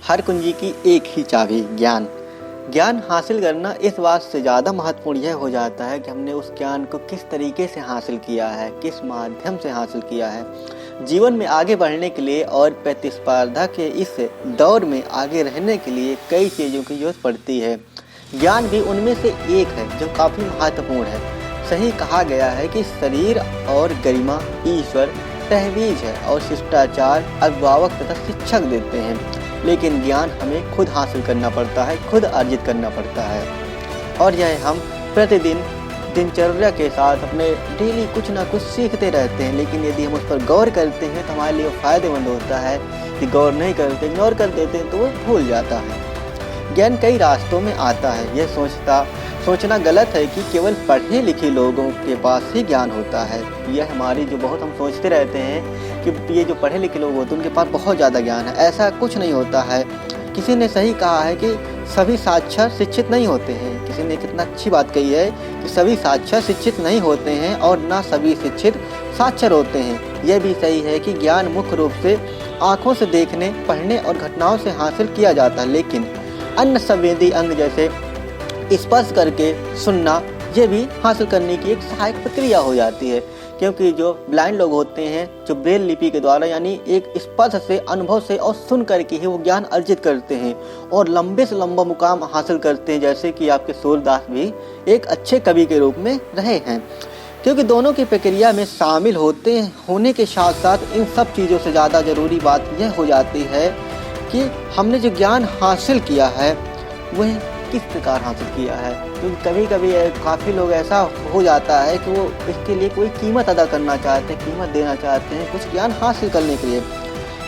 हर कुंजी की एक ही चाबी ज्ञान। ज्ञान हासिल करना इस बात से ज़्यादा महत्वपूर्ण यह हो जाता है कि हमने उस ज्ञान को किस तरीके से हासिल किया है, किस माध्यम से हासिल किया है। जीवन में आगे बढ़ने के लिए और प्रतिस्पर्धा के इस दौर में आगे रहने के लिए कई चीज़ों की जरूरत पड़ती है। ज्ञान भी उनमें से एक है जो काफ़ी महत्वपूर्ण है। सही कहा गया है कि शरीर और गरिमा ईश्वर तहवीज है और शिष्टाचार अभिभावक तथा शिक्षक देते हैं, लेकिन ज्ञान हमें खुद हासिल करना पड़ता है, खुद अर्जित करना पड़ता है। और यह हम प्रतिदिन दिनचर्या के साथ अपने डेली कुछ ना कुछ सीखते रहते हैं, लेकिन यदि हम उस पर गौर करते हैं तो हमारे लिए फ़ायदेमंद होता है। यदि गौर नहीं करते, इग्नोर कर देते हैं तो वो भूल जाता है। ज्ञान कई रास्तों में आता है। यह सोचना गलत है कि केवल पढ़े लिखे लोगों के पास ही ज्ञान होता है। यह हमारी जो बहुत हम सोचते रहते हैं कि ये जो पढ़े लिखे लोग होते हैं उनके पास बहुत ज़्यादा ज्ञान है। ऐसा कुछ नहीं होता है। किसी ने सही कहा है कि सभी साक्षर शिक्षित नहीं होते हैं। किसी ने कितना अच्छी बात कही है कि सभी साक्षर शिक्षित नहीं होते हैं और ना सभी शिक्षित साक्षर होते हैं। यह भी सही है कि ज्ञान मुख्य रूप से आँखों से देखने, पढ़ने और घटनाओं से हासिल किया जाता है, लेकिन अन्य संवेदी अंग जैसे स्पर्श करके सुनना ये भी हासिल करने की एक सहायक प्रक्रिया हो जाती है। क्योंकि जो ब्लाइंड लोग होते हैं, जो ब्रेल लिपि के द्वारा यानी एक स्पर्श से, अनुभव से और सुन करके ही वो ज्ञान अर्जित करते हैं और लंबे से लंबा मुकाम हासिल करते हैं, जैसे कि आपके सूरदास भी एक अच्छे कवि के रूप में रहे हैं। क्योंकि दोनों की प्रक्रिया में शामिल होने के साथ साथ इन सब चीज़ों से ज़्यादा ज़रूरी बात यह हो जाती है कि हमने जो ज्ञान हासिल किया है वह किस प्रकार हासिल किया है। क्योंकि कभी कभी काफ़ी लोग ऐसा हो जाता है कि वो इसके लिए कोई कीमत अदा करना चाहते हैं, कीमत देना चाहते हैं कुछ ज्ञान हासिल करने के लिए।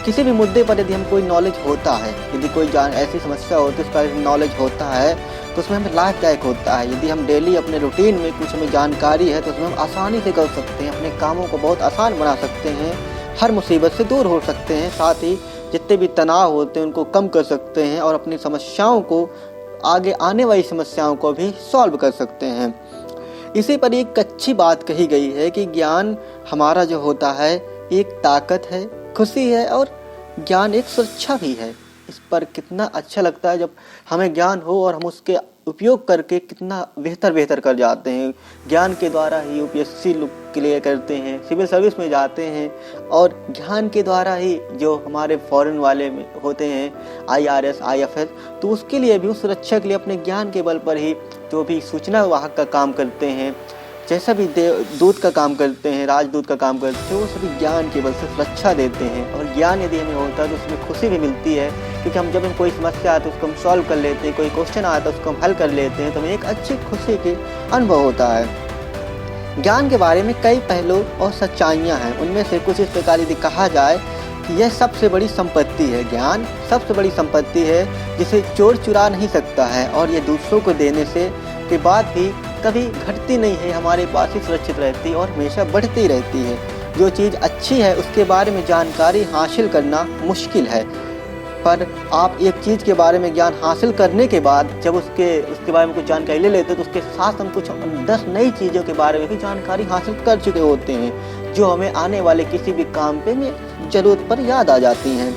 किसी भी मुद्दे पर यदि हम कोई नॉलेज होता है, यदि कोई ऐसी समस्या होती है उस पर नॉलेज होता है तो उसमें हमें लाभदायक होता है। यदि हम डेली अपने रूटीन में कुछ हमें जानकारी है तो उसमें हम आसानी से कर सकते हैं, अपने कामों को बहुत आसान बना सकते हैं, हर मुसीबत से दूर हो सकते हैं, साथ ही जितने भी तनाव होते हैं उनको कम कर सकते हैं और अपनी समस्याओं को, आगे आने वाली समस्याओं को भी सॉल्व कर सकते हैं। इसी पर एक अच्छी बात कही गई है कि ज्ञान हमारा जो होता है एक ताकत है, खुशी है और ज्ञान एक सुरक्षा भी है। इस पर कितना अच्छा लगता है जब हमें ज्ञान हो और हम उसके उपयोग करके कितना बेहतर कर जाते हैं। ज्ञान के द्वारा ही यूपीएससी क्लियर करते हैं, सिविल सर्विस में जाते हैं और ज्ञान के द्वारा ही जो हमारे फॉरेन वाले में होते हैं IRS, IFS, तो उसके लिए भी, उस सुरक्षा के लिए अपने ज्ञान के बल पर ही जो भी सूचना वाहक का काम करते हैं, जैसा भी दूत का काम करते हैं, राजदूत का काम करते हैं, वो सभी ज्ञान के बल से सुरक्षा देते हैं। और ज्ञान यदि हमें होता है तो उसमें खुशी भी मिलती है, क्योंकि हम जब कोई समस्या आती है उसको हम सॉल्व कर लेते हैं, कोई क्वेश्चन आता है उसको हम हल कर लेते हैं, तो हमें एक अच्छी खुशी के अनुभव होता है। ज्ञान के बारे में कई पहलू और सच्चाइयाँ हैं। उनमें से कुछ इस प्रकार यदि कहा जाए कि यह सबसे बड़ी संपत्ति है। ज्ञान सबसे बड़ी संपत्ति है जिसे चोर चुरा नहीं सकता है और ये दूसरों को देने से के बाद भी कभी घटती नहीं है, हमारे पास ही सुरक्षित रहती है और हमेशा बढ़ती रहती है। जो चीज़ अच्छी है उसके बारे में जानकारी हासिल करना मुश्किल है, पर आप एक चीज़ के बारे में ज्ञान हासिल करने के बाद जब उसके बारे में कुछ जानकारी ले लेते हैं तो उसके साथ हम कुछ 10 नई चीज़ों के बारे में भी जानकारी हासिल कर चुके होते हैं, जो हमें आने वाले किसी भी काम पे में ज़रूरत पर याद आ जाती हैं।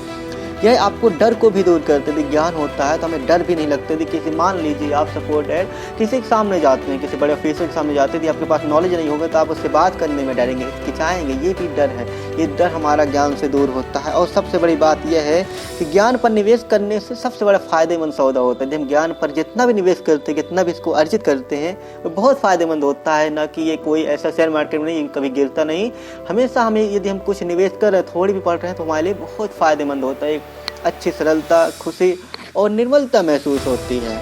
यह आपको डर को भी दूर करते थे। ज्ञान होता है तो हमें डर भी नहीं लगते थे। किसी, मान लीजिए आप सपोर्टेड किसी के सामने जाते हैं, किसी बड़े ऑफिसर के सामने जाते थे, आपके पास नॉलेज नहीं होगा तो आप उससे बात करने में डरेंगे, हिचकिचाएंगे, ये भी डर है। ये डर हमारा ज्ञान से दूर होता है। और सबसे बड़ी बात यह है कि ज्ञान पर निवेश करने से सबसे बड़ा फ़ायदेमंद सौदा होता है। जब हम ज्ञान पर जितना भी निवेश करते हैं, कितना भी इसको अर्जित करते हैं, वो बहुत फ़ायदेमंद होता है। ना कि ये कोई ऐसा शेयर मार्केट में नहीं, कभी गिरता नहीं। हमेशा हमें यदि हम कुछ निवेश कर रहे हैं, थोड़ी भी पढ़ रहे हैं, तो हमारे लिए बहुत फ़ायदेमंद होता है। एक अच्छी सरलता, खुशी और निर्मलता महसूस होती है।